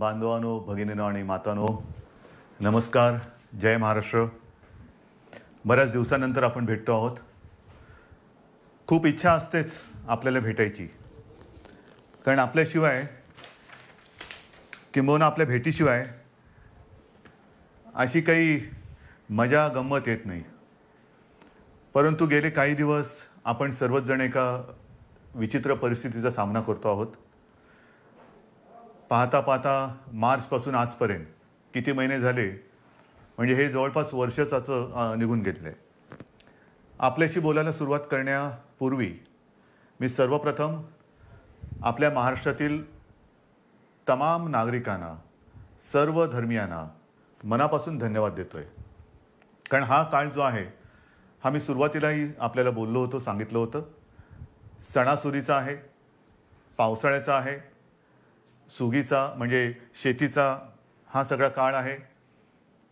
बांधवांनो, भगिनींनो आणि मातांनो, नमस्कार. जय महाराष्ट्र. बऱ्याच दिवसानंतर आपण भेटतो आहोत. खूप इच्छा असतेच आपल्याला भेटायची, कारण आपल्याशिवाय किंबहुना आपल्या भेटीशिवाय अशी काही मजा गंमत येत नाही. परंतु गेले काही दिवस आपण सर्वच जण एका विचित्र परिस्थितीचा सामना करतो आहोत. पाहता पाहता मार्चपासून आजपर्यंत किती महिने झाले, म्हणजे हे जवळपास वर्षाचं निघून गेलेलं आहे. आपल्याशी बोलायला सुरुवात करण्यापूर्वी मी सर्वप्रथम आपल्या महाराष्ट्रातील तमाम नागरिकांना, सर्व धर्मियांना मनापासून धन्यवाद देतोय. कारण हा काळ जो आहे, हा मी सुरुवातीलाही आपल्याला बोललो होतो, सांगितलं होतं, सणासुदीचा आहे, पावसाळ्याचा आहे, सुगीचा म्हणजे शेतीचा हा सगळा काळ आहे.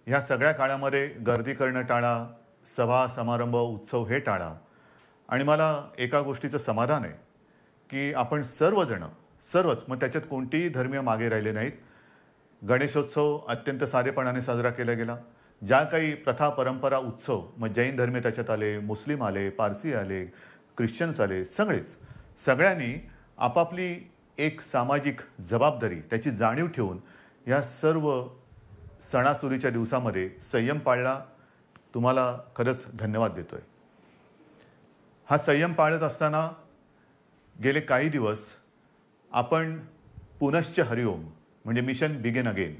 ह्या सगळ्या काळामध्ये गर्दी करणं टाळा, सभा समारंभ उत्सव हे टाळा. आणि मला एका गोष्टीचं समाधान आहे की आपण सर्वच, मग त्याच्यात कोणतेही धर्मीय मागे राहिले नाहीत. गणेशोत्सव अत्यंत साधेपणाने साजरा केला गेला. ज्या काही प्रथा परंपरा उत्सव, मग जैन धर्मीय त्याच्यात आले, मुस्लिम आले, पारसी आले, ख्रिश्चन्स आले, सगळ्यांनी आपापली एक सामाजिक जबाबदारी त्याची जाणीव ठेवून या सर्व सणासुदीच्या दिवसामध्ये संयम पाळला. तुम्हाला खरंच धन्यवाद देतोय. हा संयम पाळत असताना गेले काही दिवस आपण पुनश्च हरिओम म्हणजे मिशन बिगिन अगेन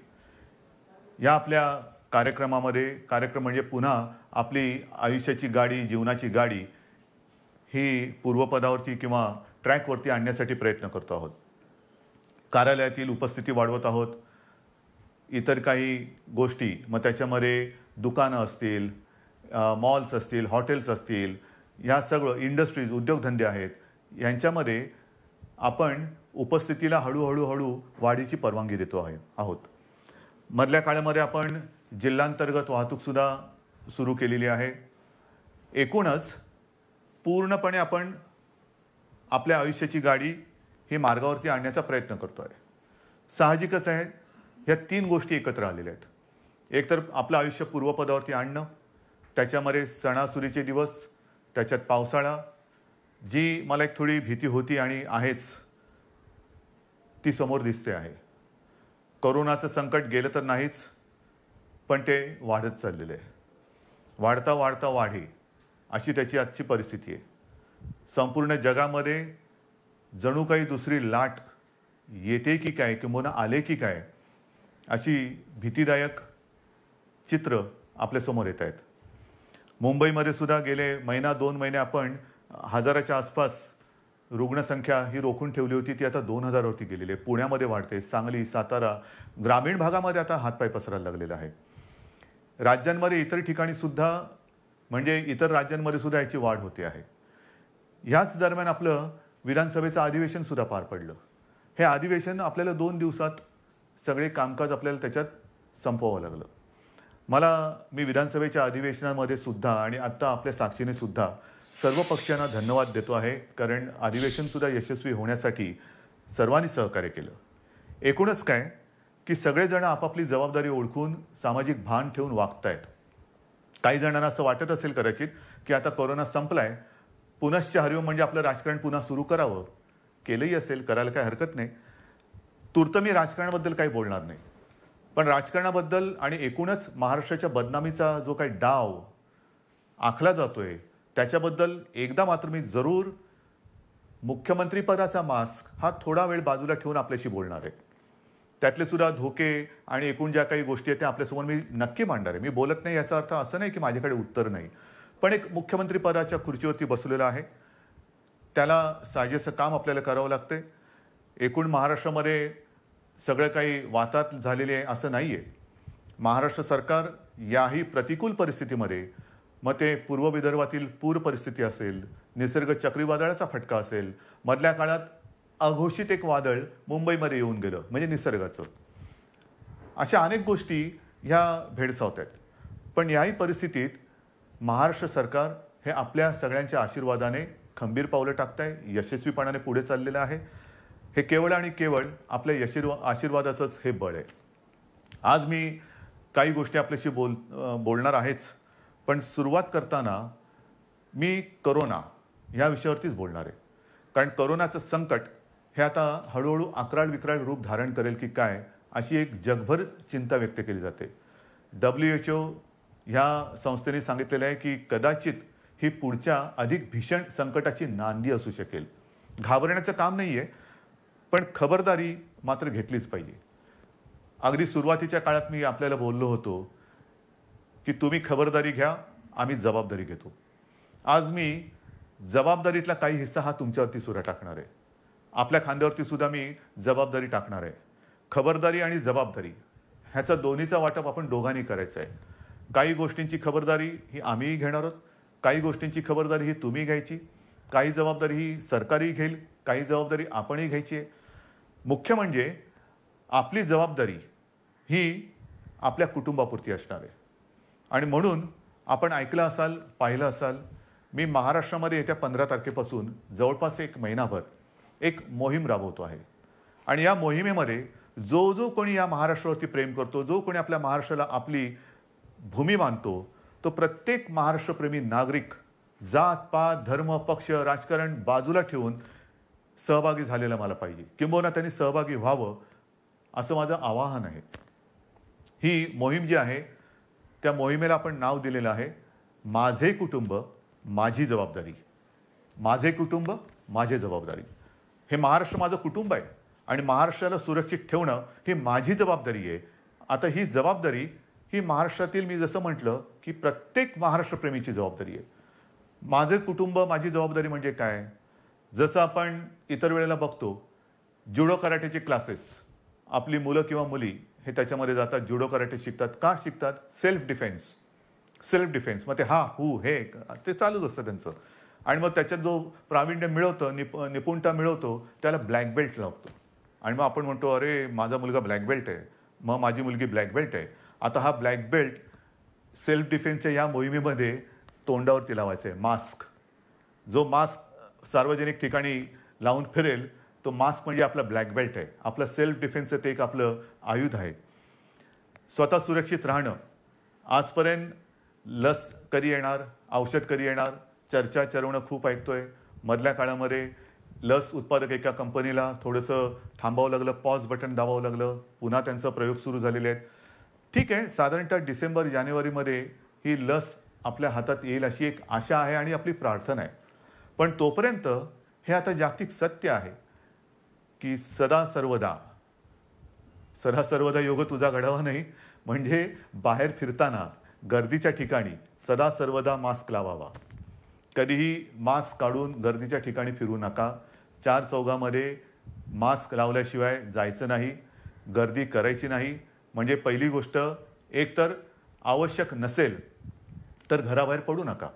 या आपल्या कार्यक्रम म्हणजे पुन्हा आपली आयुष्याची गाडी, जीवनाची गाडी ही पूर्वपदावरती किंवा ट्रॅकवरती आणण्यासाठी प्रयत्न करतो आहोत. कार्यालयातील उपस्थिती वाढवत आहोत. इतर काही गोष्टी, मग त्याच्यामध्ये दुकानं असतील, मॉल्स असतील, हॉटेल्स असतील, ह्या सगळं इंडस्ट्रीज, उद्योगधंदे आहेत, यांच्यामध्ये आपण उपस्थितीला हळूहळू वाढीची परवानगी देतो आहोत. मधल्या काळामध्ये आपण जिल्हांतर्गत वाहतूकसुद्धा सुरू केलेली आहे. एकूणच पूर्णपणे आपण आपल्या आयुष्याची गाडी ही मार्गावरती आणण्याचा प्रयत्न करतो आहे. साहजिकच आहे, ह्या तीन गोष्टी एकत्र आलेल्या आहेत. एक तर आपलं आयुष्य पूर्वपदावरती आणणं, त्याच्यामध्ये सणासुदीचे दिवस, त्याच्यात पावसाळा, जी मला एक थोडी भीती होती आणि आहेच, ती समोर दिसते आहे. कोरोनाचं संकट गेलं तर नाहीच, पण ते वाढत चाललेलं आहे. वाढता वाढे अशी त्याची आजची परिस्थिती आहे. संपूर्ण जगामध्ये जणू काही दुसरी लाट येते की काय, किंवा आले की काय, अशी भीतीदायक चित्र आपल्यासमोर येत आहेत. मुंबईमध्ये सुद्धा गेले महिना 2 महिने आपण 1000च्या आसपास रुग्णसंख्या ही रोखून ठेवली होती, ती आता 2000 वरती गेलेली आहे. पुण्यामध्ये वाढते, सांगली, सातारा, ग्रामीण भागामध्ये आता हातपाय पसरायला लागलेला आहे. राज्यांमध्ये इतर ठिकाणी सुद्धा, म्हणजे इतर राज्यांमध्ये सुद्धा याची वाढ होते आहे. ह्याच दरम्यान आपलं विधानसभेचं अधिवेशन सुद्धा पार पडलं. हे अधिवेशन आपल्याला 2 दिवसात सगळे कामकाज आपल्याला त्याच्यात संपवावं लागलं. मी विधानसभेच्या अधिवेशनामध्ये सुद्धा आणि आत्ता आपल्या साक्षीने सुद्धा सर्व पक्षांना धन्यवाद देतो आहे, कारण अधिवेशन सुद्धा यशस्वी होण्यासाठी सर्वांनी सहकार्य केलं. एकूणच काय की सगळेजण आपापली जबाबदारी ओळखून सामाजिक भान ठेवून वागतायत. काही जणांना असं वाटत असेल कदाचित की आता कोरोना संपलाय, पुनश्च हरिओम म्हणजे आपलं राजकारण पुन्हा सुरू करावं. केलंही असेल, करायला काही हरकत नाही. तूर्त मी राजकारणाबद्दल काही बोलणार नाही, पण राजकारणाबद्दल आणि एकूणच महाराष्ट्राच्या बदनामीचा जो काही डाव आखला जातोय त्याच्याबद्दल एकदा मात्र मी जरूर मुख्यमंत्रीपदाचा मास्क हा थोडा वेळ बाजूला ठेवून आपल्याशी बोलणार आहे. त्यातले सुद्धा धोके आणि एकूण ज्या काही गोष्टी आहेत त्या आपल्यासमोर मी नक्की मांडणार आहे. मी बोलत नाही याचा अर्थ असं नाही की माझ्याकडे उत्तर नाही, पण एक मुख्यमंत्रीपदाच्या खुर्चीवरती बसलेला आहे, त्याला साजेसं काम आपल्याला करावं लागते. एकूण महाराष्ट्रामध्ये सगळं काही वातात झालेले आहे असं नाही आहे. महाराष्ट्र सरकार याही प्रतिकूल परिस्थितीमध्ये, मग ते पूर्व विदर्भातील पूर परिस्थिती असेल, निसर्ग चक्रीवादळाचा फटका असेल, मधल्या काळात अघोषित एक वादळ मुंबईमध्ये येऊन गेलं म्हणजे निसर्गाचं, अशा अनेक गोष्टी ह्या भेडसावत आहेत. पण याही परिस्थितीत महाराष्ट्र सरकार हे आपल्या सगळ्यांच्या आशीर्वादाने खंबीर पावलं टाकत आहे, यशस्वीपणाने पुढे चाललेलं आहे. हे केवळ आणि केवळ आपल्या आशीर्वादाचंच हे बळ आहे. आज मी काही गोष्टी आपल्याशी बोलणार आहेच, पण सुरुवात करताना मी करोना या विषयावरतीच बोलणार आहे. कारण करोनाचं संकट हे आता हळूहळू अक्राळ-विक्राळ रूप धारण करेल की काय, अशी एक जगभर चिंता व्यक्त केली जाते. WHO ह्या संस्थेने सांगितलेलं आहे की कदाचित ही पुढच्या अधिक भीषण संकटाची नांदी असू शकेल. घाबरण्याचं काम नाही आहे, पण खबरदारी मात्र घेतलीच पाहिजे. अगदी सुरुवातीच्या काळात मी आपल्याला बोललो होतो की तुम्ही खबरदारी घ्या, आम्ही जबाबदारी घेतो. आज मी जबाबदारीतला काही हिस्सा हा तुमच्यावरती सुद्धा टाकणार आहे. आपल्या खांद्यावरती सुद्धा मी जबाबदारी टाकणार आहे. खबरदारी आणि जबाबदारी ह्याचा दोन्हीचा वाटप आपण दोघांनी करायचा आहे. काही गोष्टींची खबरदारी ही आम्हीही घेणार आहोत, काही गोष्टींची खबरदारी ही तुम्ही घ्यायची, काही जबाबदारी ही सरकारही घेईल, काही जबाबदारी आपणही घ्यायची आहे. मुख्य म्हणजे आपली जबाबदारी ही आपल्या कुटुंबापुरती असणार आहे. आणि म्हणून आपण ऐकलं असाल, पाहिलं असाल, मी महाराष्ट्रामध्ये येत्या 15 तारखेपासून जवळपास एक महिनाभर एक मोहीम राबवतो आहे. आणि या मोहिमेमध्ये जो कोणी या महाराष्ट्रावरती प्रेम करतो, जो कोणी आपल्या महाराष्ट्राला आपली भूमी मानतो, तो प्रत्येक महाराष्ट्रप्रेमी नागरिक जात पात धर्म पक्ष राजकारण बाजूला ठेवून सहभागी झालेला मला पाहिजे, किंबहुना त्यांनी सहभागी व्हावं असं माझं आवाहन आहे. ही मोहीम जी आहे त्या मोहिमेला आपण नाव दिलेलं आहे माझे कुटुंब माझी जबाबदारी. माझे कुटुंब माझी जबाबदारी. हे महाराष्ट्र माझं कुटुंब आहे आणि महाराष्ट्राला सुरक्षित ठेवणं ही माझी जबाबदारी आहे. आता ही जबाबदारी ही महाराष्ट्रातील, मी जसं म्हटलं की प्रत्येक महाराष्ट्रप्रेमीची जबाबदारी आहे. माझे कुटुंब माझी जबाबदारी म्हणजे काय? जसं आपण इतर वेळेला बघतो जुडो कराटेचे क्लासेस, आपली मुलं किंवा मुली हे त्याच्यामध्ये जातात, जुडो कराटे शिकतात. का शिकतात? Self defence. मग ते हे ते चालूच असतं त्यांचं. आणि मग त्याच्यात जो प्रावीण्य मिळवतं, निपुणता मिळवतो, त्याला ब्लॅक बेल्ट लागतो. आणि मग आपण म्हणतो अरे माझा मुलगा ब्लॅक बेल्ट आहे, मग माझी मुलगी ब्लॅक बेल्ट आहे. आता हा ब्लॅक बेल्ट सेल्फ डिफेन्सच्या या मोहिमेमध्ये तोंडावरती लावायचा आहे. मास्क. जो मास्क सार्वजनिक ठिकाणी लावून फिरेल तो मास्क म्हणजे आपला ब्लॅक बेल्ट आहे. आपलं सेल्फ डिफेन्सचं ते एक आपलं आयुध आहे. स्वतः सुरक्षित राहणं. आजपर्यंत लस कधी येणार, औषध कधी येणार, चर्चा चरवणं खूप ऐकतोय. मधल्या काळामध्ये लस उत्पादक एका कंपनीला थोडंसं थांबावं लागलं, पॉज बटन दाबावं लागलं, पुन्हा त्यांचा प्रयोग सुरू झालेले आहेत. ठीक आहे, साधारणतः डिसेंबर जानेवारीमध्ये ही लस आपल्या हातात येईल अशी एक आशा आहे आणि आपली प्रार्थना आहे. पण तोपर्यंत हे आता जागतिक सत्य आहे की सदा सर्वदा योग तुझा घडावा नाही. म्हणजे बाहेर फिरताना गर्दीच्या ठिकाणी सदा सर्वदा मास्क लावावा. कधीही मास्क काढून गर्दीच्या ठिकाणी फिरू नका. चार चौघामध्ये मास्क लावल्याशिवाय जायचं नाही, गर्दी करायची नाही. म्हणजे पहिली गोष्ट, एक तर आवश्यक नसेल तर घराबाहेर पडू नका.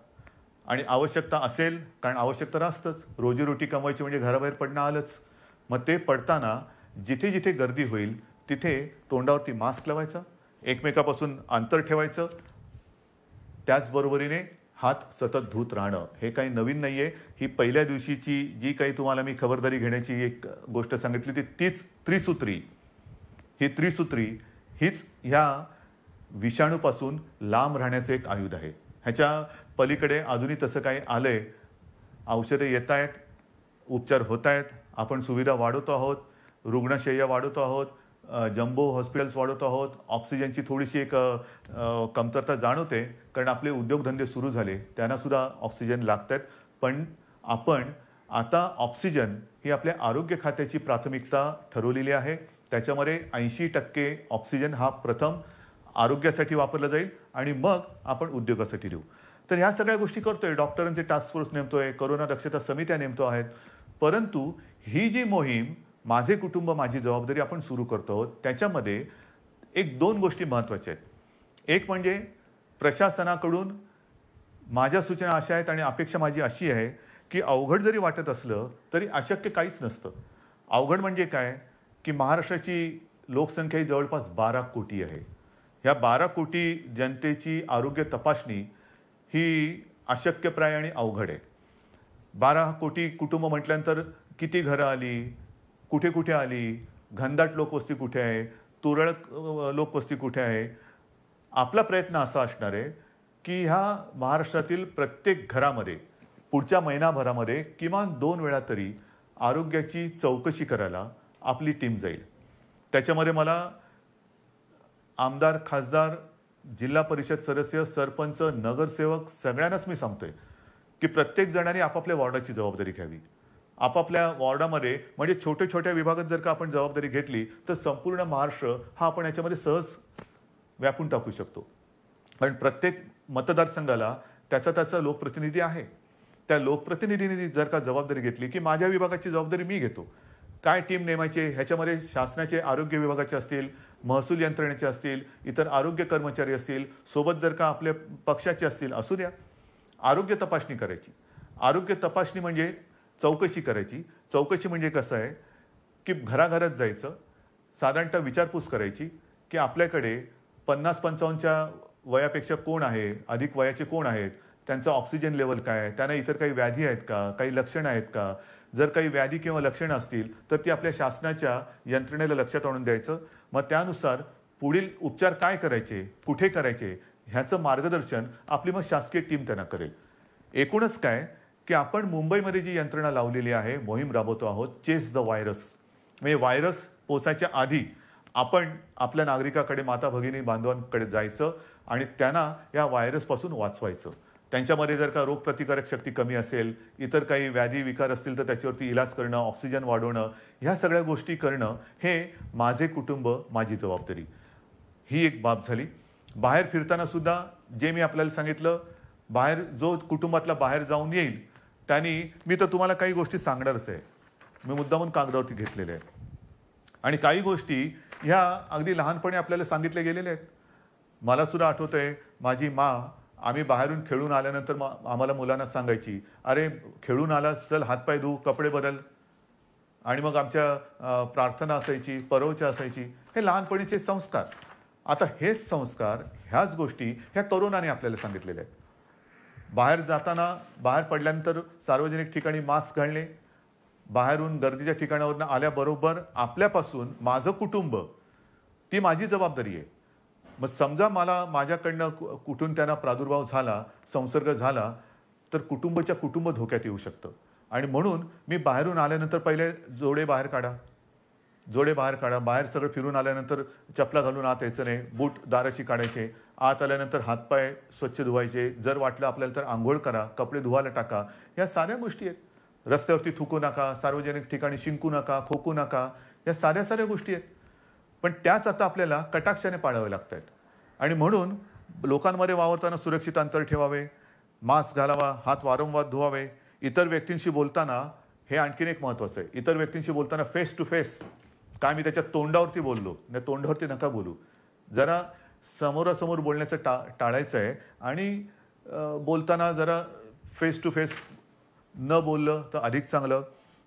आणि आवश्यकता असेल, कारण आवश्यक तर असतंच, रोजीरोटी कमवायची म्हणजे घराबाहेर पडणं आलंच. मग ते पडताना जिथे जिथे गर्दी होईल तिथे तोंडावरती मास्क लावायचा, एकमेकापासून अंतर ठेवायचं. त्याचबरोबरीने हात सतत धुत राहणं. हे काही नवीन नाही आहे. ही पहिल्या दिवशीची जी काही तुम्हाला मी खबरदारी घेण्याची एक गोष्ट सांगितली तीच त्रिसूत्री. ही त्रिसूत्री हीच ह्या विषाणूपासून लांब राहण्याचं एक आयुध आहे. ह्याच्या पलीकडे अजूनही तसं काही आलंय. औषधं येत आहेत, उपचार होत आहेत, आपण सुविधा वाढवतो आहोत, रुग्णशय्या वाढवतो आहोत, जम्बो हॉस्पिटल्स वाढवतो आहोत. ऑक्सिजनची थोडीशी एक कमतरता जाणवते, कारण आपले उद्योगधंदे सुरू झाले, त्यांना सुद्धा ऑक्सिजन लागत आहेत. पण आपण आता ऑक्सिजन ही आपल्या आरोग्य खात्याची प्राथमिकता ठरवलेली आहे. त्याच्यामध्ये 80% ऑक्सिजन हा प्रथम आरोग्यासाठी वापरला जाईल आणि मग आपण उद्योगासाठी देऊ. तर ह्या सगळ्या गोष्टी करतोय. डॉक्टरांचे टास्क फोर्स नेमतोय, कोरोना दक्षता समित्या नेमतो आहेत. परंतु ही जी मोहीम माझे कुटुंब माझी जबाबदारी आपण सुरू करतो आहोत, त्याच्यामध्ये एक दोन गोष्टी महत्त्वाच्या आहेत. एक म्हणजे प्रशासनाकडून माझ्या सूचना अशा आहेत आणि अपेक्षा माझी अशी आहे की अवघड जरी वाटत असलं तरी अशक्य काहीच नसतं. अवघड म्हणजे काय की महाराष्ट्राची लोकसंख्या ही जवळपास 12 कोटी आहे. ह्या 12 कोटी जनतेची आरोग्य तपासणी ही अशक्यप्राय आणि अवघड आहे. 12 कोटी कुटुंब म्हटल्यानंतर किती घरं आली, कुठे कुठे आली, घनदाट लोकवस्ती कुठे आहे, तुरळक लोकवस्ती कुठे आहे. आपला प्रयत्न असा असणार आहे की ह्या महाराष्ट्रातील प्रत्येक घरामध्ये पुढच्या महिनाभरामध्ये किमान 2 वेळा तरी आरोग्याची चौकशी करायला आपली टीम जाईल. त्याच्यामध्ये मला आमदार, खासदार, जिल्हा परिषद सदस्य, सरपंच, नगरसेवक सगळ्यांनाच मी सांगतोय की प्रत्येक जणांनी आपापल्या वॉर्डाची जबाबदारी घ्यावी. आपापल्या वॉर्डामध्ये म्हणजे छोट्या छोट्या विभागात जर का आपण जबाबदारी घेतली तर संपूर्ण महाराष्ट्र हा आपण याच्यामध्ये सहज व्यापून टाकू शकतो. कारण प्रत्येक मतदारसंघाला त्याचा लोकप्रतिनिधी आहे. त्या लोकप्रतिनिधींनी जर का जबाबदारी घेतली की माझ्या विभागाची जबाबदारी मी घेतो, काय टीम नेमायचे, ह्याच्यामध्ये शासनाचे आरोग्य विभागाचे असतील, महसूल यंत्रणेचे असतील, इतर आरोग्य कर्मचारी असतील, सोबत जर का आपल्या पक्षाचे असतील, असू द्या. आरोग्य तपासणी करायची. आरोग्य तपासणी म्हणजे चौकशी करायची. चौकशी म्हणजे कसं आहे की घराघरात जायचं, साधारणतः विचारपूस करायची की आपल्याकडे 50-55च्या वयापेक्षा कोण आहे, अधिक वयाचे कोण आहेत, त्यांचं ऑक्सिजन लेवल काय आहे, त्यांना इतर काही व्याधी आहेत का, काही लक्षणं आहेत का. जर काही व्याधी किंवा लक्षणं असतील तर ती आपल्या शासनाच्या यंत्रणेला लक्षात आणून द्यायचं. मग त्यानुसार पुढील उपचार काय करायचे, कुठे करायचे, ह्याचं मार्गदर्शन आपली मग शासकीय टीम त्यांना करेल. एकूणच काय की आपण मुंबईमध्ये जी यंत्रणा लावलेली आहे, मोहीम राबवतो आहोत, चेस द व्हायरस. म्हणजे व्हायरस पोचायच्या आधी आपण आपल्या नागरिकाकडे, माता भगिनी बांधवांकडे जायचं आणि त्यांना या व्हायरसपासून वाचवायचं. त्यांच्यामध्ये जर का रोगप्रतिकारक शक्ती कमी असेल, इतर काही व्याधी विकार असतील तर त्याच्यावरती इलाज करणं, ऑक्सिजन वाढवणं, ह्या सगळ्या गोष्टी करणं हे माझे कुटुंब, माझी जबाबदारी. ही एक बाब झाली. बाहेर फिरताना सुद्धा जे मी आपल्याला सांगितलं, बाहेर जो कुटुंबातला बाहेर जाऊन येईल त्यांनी, मी तर तुम्हाला काही गोष्टी सांगणारच आहे, मी मुद्दामून कागदावरती घेतलेल्या आहेत. आणि काही गोष्टी ह्या अगदी लहानपणी आपल्याला सांगितल्या गेलेल्या आहेत. मला सुद्धा आठवतंय, माझी आम्ही बाहेरून खेळून आल्यानंतर आम्हाला मुलांना सांगायची, अरे खेळून आलास, चल हातपाय धु, कपडे बदल. आणि मग आमच्या प्रार्थना असायची, परवचा असायची. हे लहानपणीचे संस्कार. आता हेच संस्कार, ह्याच गोष्टी ह्या करोनाने आपल्याला सांगितलेल्या आहेत. बाहेर जाताना, बाहेर पडल्यानंतर सार्वजनिक ठिकाणी मास्क घालणे, बाहेरून गर्दीच्या ठिकाणावरून आल्याबरोबर आपल्यापासून माझं कुटुंब, ती माझी जबाबदारी आहे. मग समजा मला माझ्याकडनं कुठून त्यांना प्रादुर्भाव झाला, संसर्ग झाला, तर कुटुंब धोक्यात येऊ शकतं. आणि म्हणून मी बाहेरून आल्यानंतर पहिले जोडे बाहेर काढा. बाहेर सगळं फिरून आल्यानंतर चपला घालून आत यायचं नाही, बूट दाराशी काढायचे, आत आल्यानंतर हातपाय स्वच्छ धुवायचे, जर वाटलं आपल्याला तर आंघोळ करा, कपडे धुवायला टाका. या साऱ्या गोष्टी आहेत. रस्त्यावरती थुकू नका, सार्वजनिक ठिकाणी शिंकू नका, खोकू नका, या साऱ्या गोष्टी आहेत. पण त्याच आता आपल्याला कटाक्षाने पाळाव्या लागत आहेत. आणि म्हणून लोकांमध्ये वावरताना सुरक्षित अंतर ठेवावे, मास्क घालावा, हात वारंवार धुवावे. इतर व्यक्तींशी बोलताना हे आणखीन एक महत्त्वाचं आहे, इतर व्यक्तींशी बोलताना फेस टू फेस, काय मी त्याच्या तोंडावरती बोललो नाही, तोंडावरती नका बोलू. जरा समोरासमोर बोलण्याचं टाळायचं आहे. आणि बोलताना जरा फेस टू फेस न बोललं तर अधिक चांगलं.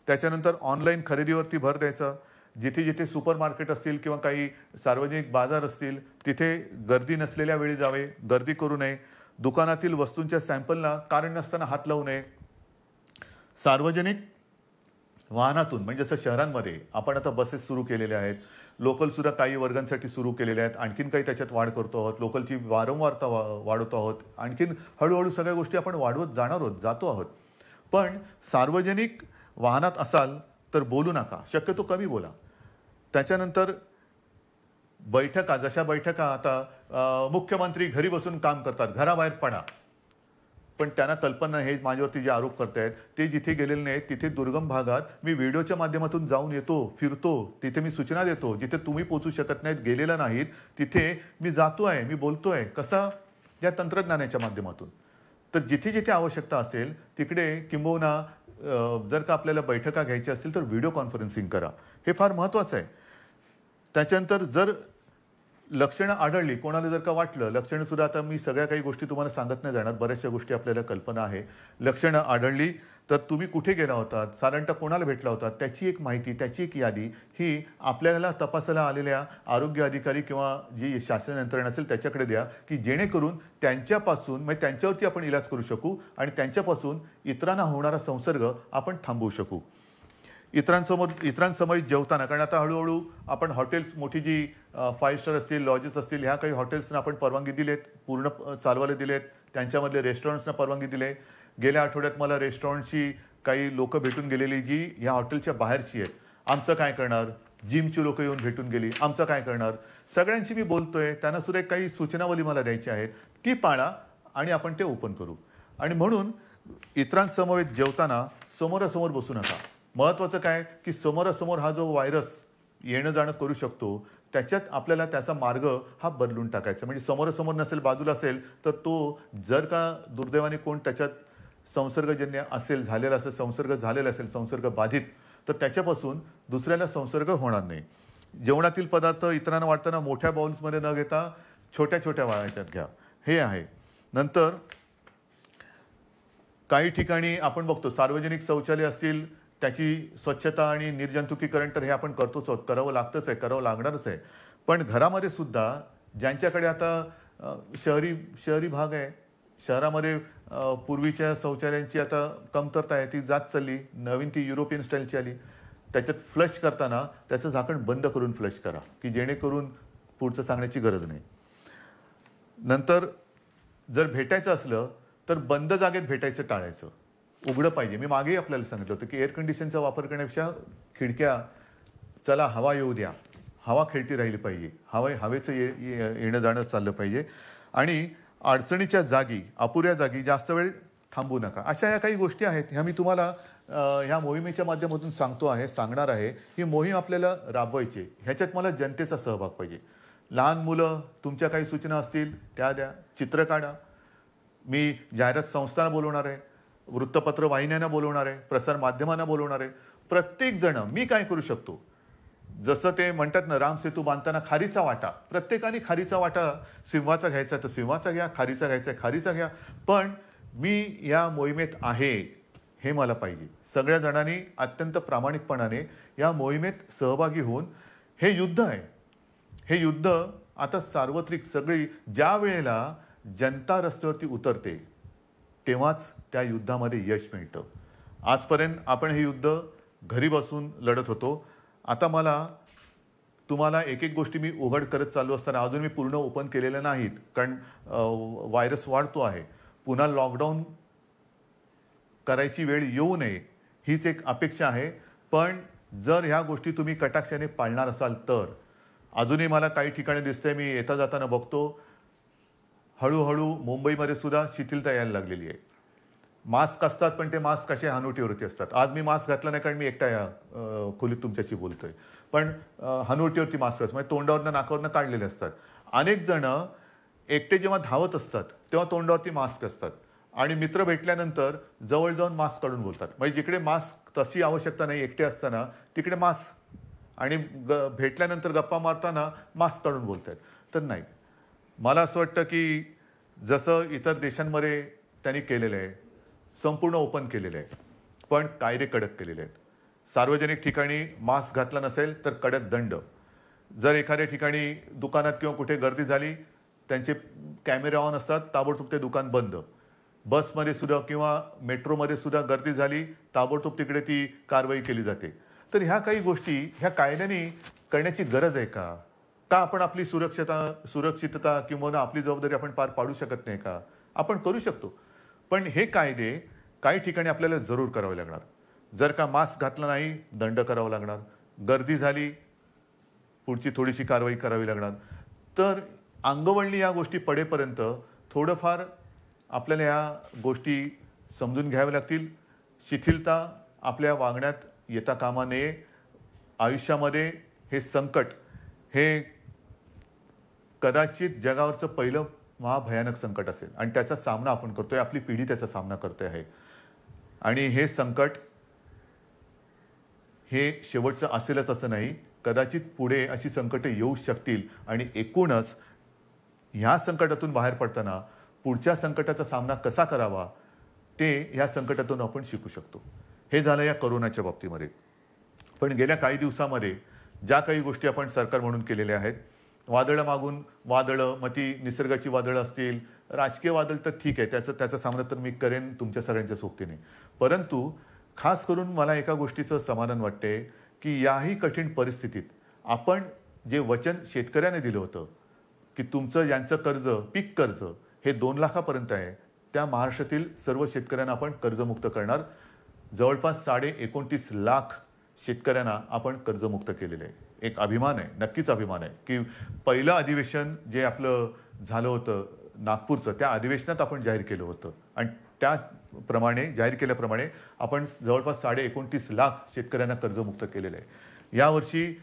त्याच्यानंतर ऑनलाईन खरेदीवरती भर द्यायचा. जिथे जिथे सुपर मार्केट असतील किंवा काही सार्वजनिक बाजार असतील तिथे गर्दी नसलेल्या वेळी जावे, गर्दी करू नये. दुकानातील वस्तूंच्या सॅम्पलला कारण नसताना हात लावू नये. सार्वजनिक वाहनातून म्हणजे जसं शहरांमध्ये आपण आता बसेस सुरू केलेल्या आहेत, लोकलसुद्धा काही वर्गांसाठी सुरू केलेल्या आहेत, आणखीन काही त्याच्यात वाढ करतो आहोत, लोकलची वारंवारता वाढवतो आहोत, आणखीन हळूहळू सगळ्या गोष्टी आपण वाढवत जातो आहोत. पण सार्वजनिक वाहनात असाल तर बोलू नका, शक्यतो कमी बोला. त्याच्यानंतर बैठका, जशा बैठका आता मुख्यमंत्री घरी बसून काम करतात, घराबाहेर पडा. पण त्यांना कल्पना, हे माझ्यावरती जे आरोप करतायत ते जिथे गेलेले नाहीत तिथे दुर्गम भागात मी व्हिडिओच्या माध्यमातून जाऊन येतो, फिरतो, तिथे मी सूचना देतो. जिथे तुम्ही पोहोचू शकत नाहीत, गेलेला नाहीत, तिथे मी जातोय, मी बोलतोय. कसा? या तंत्रज्ञानाच्या माध्यमातून. तर जिथे जिथे आवश्यकता असेल तिकडे किंबहुना जर का आपल्याला बैठका घ्यायच्या असतील तर व्हिडिओ कॉन्फरन्सिंग करा. हे फार महत्त्वाचं आहे. त्याच्यानंतर जर लक्षणं आढळली, कोणाला जर का वाटलं, लक्षणं सुद्धा आता मी सगळ्या काही गोष्टी तुम्हाला सांगत नाही जाणार, बऱ्याचशा गोष्टी आपल्याला कल्पना आहे. लक्षणं आढळली तर तुम्ही कुठे गेला होतात, साधारणतः कोणाला भेटला होता, त्याची एक माहिती, त्याची एक यादी ही आपल्याला तपासायला आलेल्या आरोग्य अधिकारी किंवा जी शासन यंत्रणा असेल त्याच्याकडे द्या, की जेणेकरून त्यांच्यापासून म्हणजे त्यांच्यावरती आपण इलाज करू शकू आणि त्यांच्यापासून इतरांना होणारा संसर्ग आपण थांबवू शकू. इतरांसमोर जेवताना, कारण आता हळूहळू आपण हॉटेल्स, मोठी जी 5 स्टार असतील, लॉजेस असतील, ह्या काही हॉटेल्सना आपण परवानगी दिलेत, पूर्ण चालवायला दिलेत. त्यांच्यामधले रेस्टॉरंट्सना परवानगी दिली. गेल्या आठवड्यात मला रेस्टॉरंटची काही लोकं भेटून गेलेली जी ह्या हॉटेलच्या बाहेरची आहेत. आमचं काय करणार? जिमची लोकं येऊन भेटून गेली. आमचं काय करणार? सगळ्यांशी मी बोलतोय. त्यांना सुद्धा काही सूचनावली मला द्यायची आहेत. ती पाळा आणि आपण ते ओपन करू. आणि म्हणून इतरांसमवेत जेवताना समोरासमोर बसू नका. महत्त्वाचं काय की समोरासमोर हा जो व्हायरस येणं जाणं करू शकतो, त्याच्यात आपल्याला त्याचा मार्ग हा बदलून टाकायचा. म्हणजे समोरासमोर नसेल, बाजूला असेल, तर तो जर का दुर्दैवाने कोण त्याच्यात संसर्गजन्य असेल, झालेला असेल, संसर्ग झालेला असेल, संसर्ग बाधित, तर त्याच्यापासून दुसऱ्याला संसर्ग होणार नाही. जेवणातील पदार्थ इतरांना वाटताना मोठ्या बाउल्समध्ये न घेता छोट्या छोट्या वाळ्याच्यात घ्या. हे आहे. नंतर काही ठिकाणी आपण बघतो सार्वजनिक शौचालय असतील, त्याची स्वच्छता आणि निर्जंतुकीकरण तर हे आपण करतोच आहोत, करावं लागतंच आहे, करावं लागणारच आहे. पण घरामध्ये सुद्धा ज्यांच्याकडे आता शहरी भाग आहे, शहरामध्ये पूर्वीच्या शौचालयांची आता कमतरता आहे, ती जात चालली. नवीन ती युरोपियन स्टाईलची आली. त्याच्यात फ्लश करताना त्याचं झाकण बंद करून फ्लश करा, की जेणेकरून पुढचं सांगण्याची गरज नाही. नंतर जर भेटायचं असलं तर बंद जागेत भेटायचं टाळायचं. उघडं पाहिजे. मी मागेही आपल्याला सांगितलं होतं की एअर कंडिशनचा वापर करण्यापेक्षा खिडक्या, चला हवा येऊ द्या, हवा खेळती राहिली पाहिजे, हवेचं येणं जाणं चाललं पाहिजे. आणि अडचणीच्या जागी, अपुऱ्या जागी जास्त वेळ थांबू नका. अशा या काही गोष्टी आहेत, ह्या मी तुम्हाला ह्या मोहिमेच्या माध्यमातून सांगणार आहे. ही मोहीम आपल्याला राबवायची. ह्याच्यात मला जनतेचा सहभाग पाहिजे. लहान मुलं, तुमच्या काही सूचना असतील त्या द्या, चित्र काढा. मी जाहिरात संस्थांना बोलवणार आहे, वृत्तपत्र वाहिन्यांना बोलवणार आहे, प्रसार माध्यमांना बोलवणार आहे. प्रत्येक जण मी काय करू शकतो, जसं ते म्हणतात ना, राम सेतू बांधताना खारीचा वाटा, प्रत्येकाने खारीचा वाटा सिंहाचा घ्यायचा तर सिंहाचा घ्या, खारीचा घ्यायचा खारीचा घ्या. पण मी या मोहिमेत आहे हे मला पाहिजे. सगळ्या जणांनी अत्यंत प्रामाणिकपणाने या मोहिमेत सहभागी होऊन, हे युद्ध आहे, हे युद्ध आता सार्वत्रिक सगळी, ज्या वेळेला जनता रस्त्यावरती उतरते तेव्हाच त्या युद्धामध्ये यश मिळतं. आजपर्यंत आपण हे युद्ध घरी बसून लढत होतो. आता मला तुम्हाला एक एक गोष्टी मी उघड करत चालू असताना, अजून मी पूर्ण ओपन केलेल्या नाहीत, कारण व्हायरस वाढतो आहे. पुन्हा लॉकडाऊन करायची वेळ येऊ नये हीच एक अपेक्षा आहे. पण जर ह्या गोष्टी तुम्ही कटाक्षाने पाळणार असाल तर, अजूनही मला काही ठिकाणी दिसतंय, मी येता जाताना बघतो, हळूहळू मुंबईमध्ये सुद्धा शिथिलता यायला लागलेली आहे. मास्क असतात, पण ते मास्क कसे हनुवटीवरती असतात. आज मी मास्क घातला नाही, कारण मी एकटा या खोलीत तुमच्याशी बोलतोय. पण हनुवटीवरती मास्क असतात, म्हणजे तोंडावरनं नाकावरनं काढलेले असतात. अनेक जण एकटे जेव्हा धावत असतात तेव्हा तोंडावरती मास्क असतात, आणि मित्र भेटल्यानंतर जवळ जाऊन मास्क काढून बोलतात. म्हणजे जिकडे मास्क तशी आवश्यकता नाही एकटे असताना, तिकडे मास्क, आणि भेटल्यानंतर गप्पा मारताना मास्क काढून बोलतात. तर नाही, मला असं वाटतं की जसं इतर देशांमध्ये त्यांनी केलेलं आहे, संपूर्ण ओपन केलेलं आहे, पण कायदे कडक केलेले आहेत. सार्वजनिक ठिकाणी मास्क घातला नसेल तर कडक दंड. जर एखाद्या ठिकाणी दुकानात किंवा कुठे गर्दी झाली, त्यांचे कॅमेरे ऑन असतात, ताबडतोब ते दुकान बंद. बसमध्ये सुद्धा किंवा मेट्रोमध्ये सुद्धा गर्दी झाली, ताबडतोब तिकडे ती कारवाई केली जाते. तर ह्या काही गोष्टी ह्या कायद्याने करण्याची गरज आहे का? का आपण आपली सुरक्षितता किंवा आपली जबाबदारी आपण पार पाडू शकत नाही का? आपण करू शकतो. पण हे कायदे काही ठिकाणी आपल्याला जरूर करावे लागणार. जर का मास्क घातला नाही, दंड करावा लागणार. गर्दी झाली, पुढची थोडीशी कारवाई करावी लागणार. तर अंगवळणी या गोष्टी पडेपर्यंत थोडंफार आपल्याला या गोष्टी समजून घ्याव्या लागतील. शिथिलता आपल्या वागण्यात येता कामा नये. आयुष्यामध्ये हे संकट, हे कदाचित जगावरचं पहिलं महाभयानक संकट असेल, आणि त्याचा सामना आपण करतोय, आपली पिढी त्याचा सामना करते आहे. आणि हे संकट हे शेवटचं असेलच असं नाही. कदाचित पुढे अशी संकटे येऊ शकतील, आणि एकूणच ह्या संकटातून बाहेर पडताना पुढच्या संकटाचा सामना कसा करावा ते ह्या संकटातून आपण शिकू शकतो. हे झालं या कोरोनाच्या बाबतीमध्ये. पण गेल्या काही दिवसामध्ये ज्या काही गोष्टी आपण सरकार म्हणून केलेल्या आहेत, वादळं मागून वादळं, मग ती निसर्गाची वादळं असतील, राजकीय वादळ तर ठीक आहे, त्याचा सामना तर मी करेन तुमच्या सगळ्यांच्या सोबतीने. परंतु खास करून मला एका गोष्टीचं समाधान वाटते की याही कठीण परिस्थितीत आपण जे वचन शेतकऱ्याने दिलं होतं की तुमचं यांचं कर्ज पीक कर्ज हे 2 लाखापर्यंत आहे, त्या महाराष्ट्रातील सर्व शेतकऱ्यांना आपण कर्जमुक्त करणार. जवळपास 29.5 लाख शेतकऱ्यांना आपण कर्जमुक्त केलेले आहे. एक अभिमान आहे, नक्कीच अभिमान आहे की पहिलं अधिवेशन जे आपलं झालं होतं नागपूरचं, त्या अधिवेशनात आपण जाहीर केलं होतं आणि त्याप्रमाणे जाहीर केल्याप्रमाणे आपण जवळपास 29.5 लाख शेतकऱ्यांना कर्जमुक्त केलेलं आहे. यावर्षी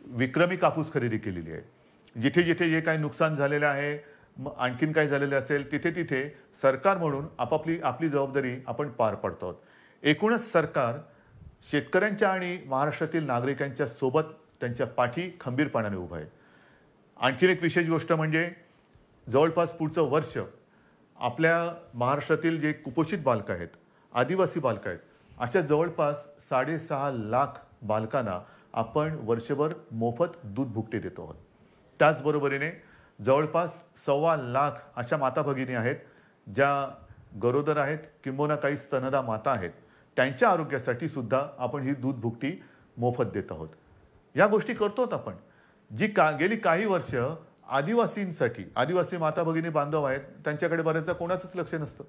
विक्रमी कापूस खरेदी केलेली आहे. जिथे जिथे जे काही नुकसान झालेलं आहे, आणखीन काय झालेलं असेल, तिथे तिथे सरकार म्हणून आपली जबाबदारी आपण पार पाडतो आहोत. एकूणच सरकार शेतकऱ्यांच्या आणि महाराष्ट्रातील नागरिकांच्या सोबत त्यांच्या पाठी खंबीरपणाने उभं आहे. आणखीन एक विशेष गोष्ट म्हणजे जवळपास पुढचं वर्ष आपल्या महाराष्ट्रातील जे कुपोषित बालकं आहेत, आदिवासी बालकं आहेत, अशा जवळपास 6.5 लाख बालकांना आपण वर्षभर मोफत दूध भुकटे देतो आहोत. त्याचबरोबरीने जवळपास 1.25 लाख अशा माता भगिनी आहेत ज्या गरोदर आहेत किंबहुना काही स्तनदा माता आहेत, त्यांच्या आरोग्यासाठी सुद्धा आपण ही दूध भुकटी मोफत देत आहोत. या गोष्टी करतोत आपण. गेली काही वर्ष आदिवासींसाठी, आदिवासी माता भगिनी बांधव आहेत, त्यांच्याकडे बऱ्याचदा कोणाचंच लक्ष नसतं,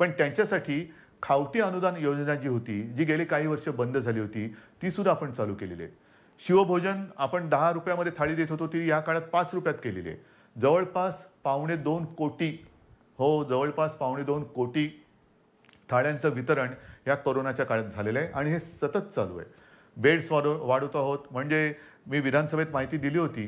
पण त्यांच्यासाठी खावटी अनुदान योजना जी होती, जी गेली काही वर्ष बंद झाली होती, ती सुद्धा आपण चालू केलेली आहे. शिवभोजन आपण 10 रुपयामध्ये थाळी देत होतो, ती या काळात 5 रुपयात केलेली आहे. जवळपास 2.25 कोटी, जवळपास 2.25 कोटी थाळ्यांचं वितरण या कोरोनाच्या काळात झालेलं आहे आणि हे सतत चालू आहे. बेड्स वाढवत आहोत. म्हणजे मी विधानसभेत माहिती दिली होती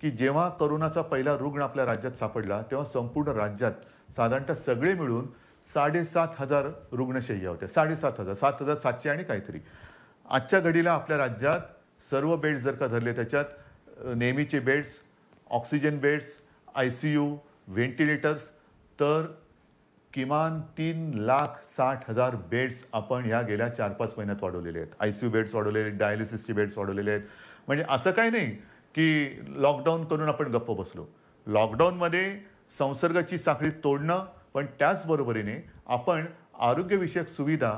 की जेव्हा कोरोनाचा पहिला रुग्ण आपल्या राज्यात सापडला तेव्हा संपूर्ण राज्यात साधारणतः सगळे मिळून 7,500 रुग्णशय्या होत्या. 7,500, 7,700 आणि काहीतरी. आजच्या घडीला आपल्या राज्यात सर्व बेड्स जर का धरले, त्याच्यात नेहमीचे beds, oxygen beds, ICU, ventilators, तर किमान 3,60,000 बेड्स आपण या गेल्या 4-5 महिन्यात वाढवलेले आहेत. ICU बेड्स वाढवलेले आहेत, डायलिसिसचे बेड्स वाढवलेले आहेत. म्हणजे असं काही नाही की लॉकडाऊन करून आपण गप्प बसलो. लॉकडाऊनमध्ये संसर्गाची साखळी तोडणं, पण त्याचबरोबरीने आपण आरोग्यविषयक सुविधा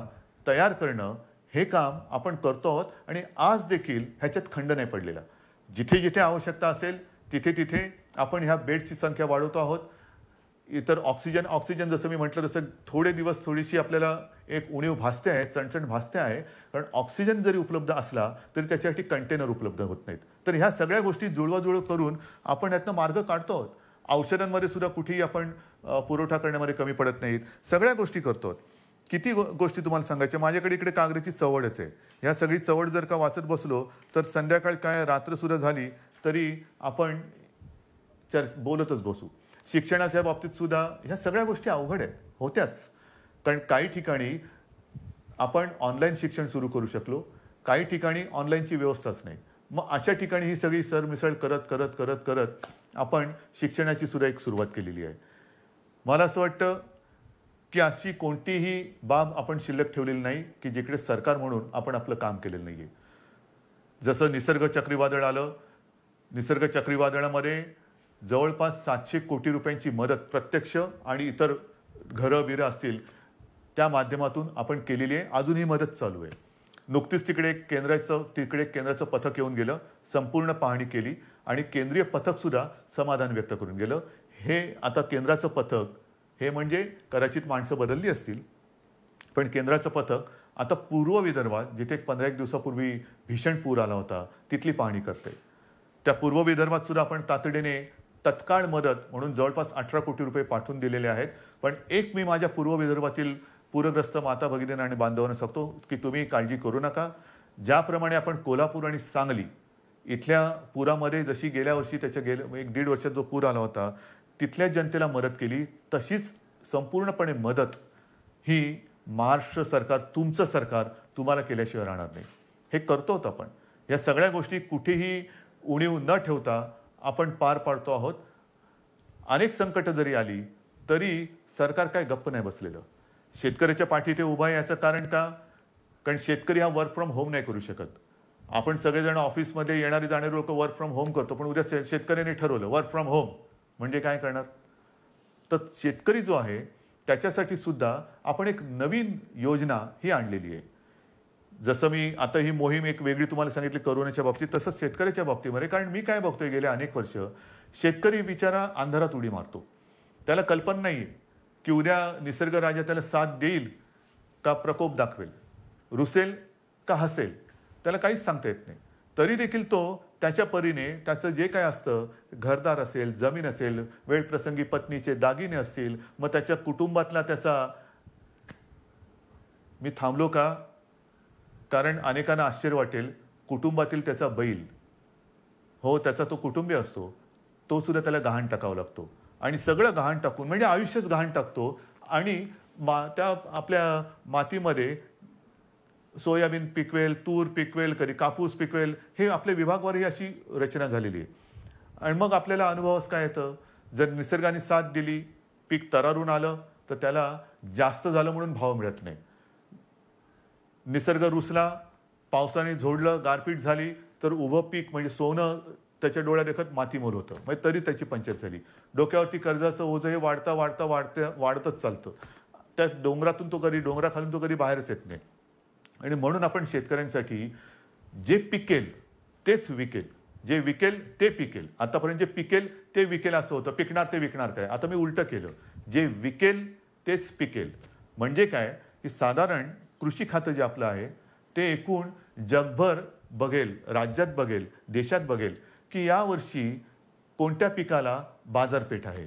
तयार करणं, हे काम आपण करतो आहोत आणि आज देखील ह्याच्यात खंड नाही पडलेला. जिथे जिथे आवश्यकता असेल तिथे तिथे आपण ह्या बेडची संख्या वाढवतो आहोत. इतर ऑक्सिजन जसं मी म्हटलं तसं थोडे दिवस थोडीशी आपल्याला एक उणीव भासते आहे, चणचण भासते आहे, कारण ऑक्सिजन जरी उपलब्ध असला तरी त्याच्यासाठी कंटेनर उपलब्ध होत नाहीत. तर ह्या सगळ्या गोष्टी जुळवाजुळव करून आपण यातनं मार्ग काढतो आहोत. औषधांमध्ये सुद्धा कुठेही आपण पुरवठा करण्यामध्ये कमी पडत नाहीत. सगळ्या गोष्टी करतो आहोत. किती गोष्टी तुम्हाला सांगायच्या. माझ्याकडे इकडे कागदाची चवडच आहे. ह्या सगळी चवड जर का वाचत बसलो तर संध्याकाळ काय रात्र सुद्धा झाली तरी आपण बोलतच बसू. शिक्षणाच्या बाबतीत सुद्धा ह्या सगळ्या गोष्टी अवघड आहेत, होत्याच. कारण काही ठिकाणी आपण ऑनलाईन शिक्षण सुरू करू शकलो, काही ठिकाणी ऑनलाईनची व्यवस्थाच नाही. मग अशा ठिकाणी ही सगळी सरमिसळ करत करत करत करत आपण शिक्षणाची सुद्धा एक सुरुवात केलेली आहे. मला असं वाटतं की अशी कोणतीही बाब आपण शिल्लक ठेवलेली नाही की जिकडे सरकार म्हणून आपण आपलं काम केलेलं नाही आहे. जसं निसर्ग चक्रीवादळ आलं, निसर्ग चक्रीवादळामध्ये जवळपास 700 कोटी रुपयांची मदत प्रत्यक्ष आणि इतर घरं बिरं असतील त्या माध्यमातून आपण केलेली आहे. अजून ही मदत चालू आहे. नुकतीच तिकडे केंद्राचं पथक येऊन गेलं, संपूर्ण पाहणी केली आणि केंद्रीय पथकसुद्धा समाधान व्यक्त करून गेलं. हे आता केंद्राचं पथक हे म्हणजे कदाचित माणसं बदलली असतील, पण केंद्राचं पथक आता पूर्व विदर्भात जिथे 15 दिवसापूर्वी भीषण पूर आला होता तिथली पाहणी करते. त्या पूर्व विदर्भात सुद्धा आपण तातडीने तत्काळ मदत म्हणून जवळपास 18 कोटी रुपये पाठवून दिलेले आहेत. पण एक मी माझ्या पूर्व विदर्भातील पूरग्रस्त माता भगिनींना आणि बांधवांना सांगतो की तुम्ही काळजी करू नका. ज्याप्रमाणे आपण कोल्हापूर आणि सांगली इथल्या पुरामध्ये जशी गेल्या वर्षी त्याच्या 1-1.5 वर्षात जो पूर आला होता तिथल्या जनतेला मदत केली, तशीच संपूर्णपणे मदत ही महाराष्ट्र सरकार, तुमचं सरकार तुम्हाला केल्याशिवाय राहणार नाही. हे करतो आपण. या सगळ्या गोष्टी कुठेही उणीव न ठेवता आपण पार पाडतो आहोत. अनेक संकट जरी आली तरी सरकार काय गप्प नाही बसलेलं. शेतकऱ्याच्या पाठी ते उभा आहे. याचं कारण का? कारण शेतकरी हा वर्क फ्रॉम होम नाही करू शकत. आपण सगळेजण ऑफिसमध्ये येणारी जाणारी लोक वर्क फ्रॉम होम करतो, पण उद्या शेतकऱ्याने ठरवलं वर्क फ्रॉम होम म्हणजे काय करणार? तर शेतकरी जो आहे त्याच्यासाठी सुद्धा आपण एक नवीन योजना ही आणलेली आहे. जसं मी आता ही मोहीम एक वेगळी तुम्हाला सांगितली कोरोनाच्या बाबतीत, तसंच शेतकऱ्याच्या बाबतीमध्ये. कारण मी काय बघतोय गेले अनेक वर्ष, शेतकरी बिचारा अंधारात उडी मारतो. त्याला कल्पना नाही की उद्या निसर्ग राजा त्याला साथ देईल का प्रकोप दाखवेल, रुसेल का हसेल, त्याला काहीच सांगता येत नाही. तरी देखील तो त्याच्या परीने त्याचं जे काय असतं, घरदार असेल, जमीन असेल, वेळप्रसंगी पत्नीचे दागिने असतील, मग त्याच्या कुटुंबातला त्याचा, मी थांबलो का कारण अनेकांना आश्चर्य वाटेल, कुटुंबातील त्याचा बैल, हो त्याचा तो कुटुंबीय असतो, तो सुद्धा त्याला गहाण टाकावा लागतो. आणि सगळं गहाण टाकून म्हणजे आयुष्यच गहाण टाकतो. आणि त्या आपल्या मातीमध्ये सोयाबीन पिकवेल, तूर पिकवेल, कधी कापूस पिकवेल, हे आपल्या विभागवार ही अशी रचना झालेली आहे. आणि मग आपल्याला अनुभवास काय येतं, जर निसर्गाने साथ दिली, पीक तरारून आलं तर त्याला जास्त झालं म्हणून भाव मिळत नाही. निसर्ग रुसला, पावसाने झोडलं, गारपीट झाली तर उभं पीक म्हणजे सोनं त्याच्या डोळ्या देखत मातीमोल होतं. म्हणजे तरी त्याची पंचायत झाली. डोक्यावरती कर्जाचं ओझं हे वाढतच चालतं. त्या डोंगरातून तो कधी, डोंगराखालून तो कधी बाहेरच येत नाही. आणि म्हणून आपण शेतकऱ्यांसाठी जे पिकेल तेच विकेल, जे विकेल ते पिकेल. आतापर्यंत जे पिकेल ते विकेल असं होतं, पिकणार ते विकणार काय. आता मी उलटं केलं, जे विकेल तेच पिकेल. म्हणजे काय की साधारण कृषी खातं जे आपलं आहे ते एकूण जगभर बघेल, राज्यात बघेल, देशात बघेल की यावर्षी कोणत्या पिकाला बाजारपेठ आहे,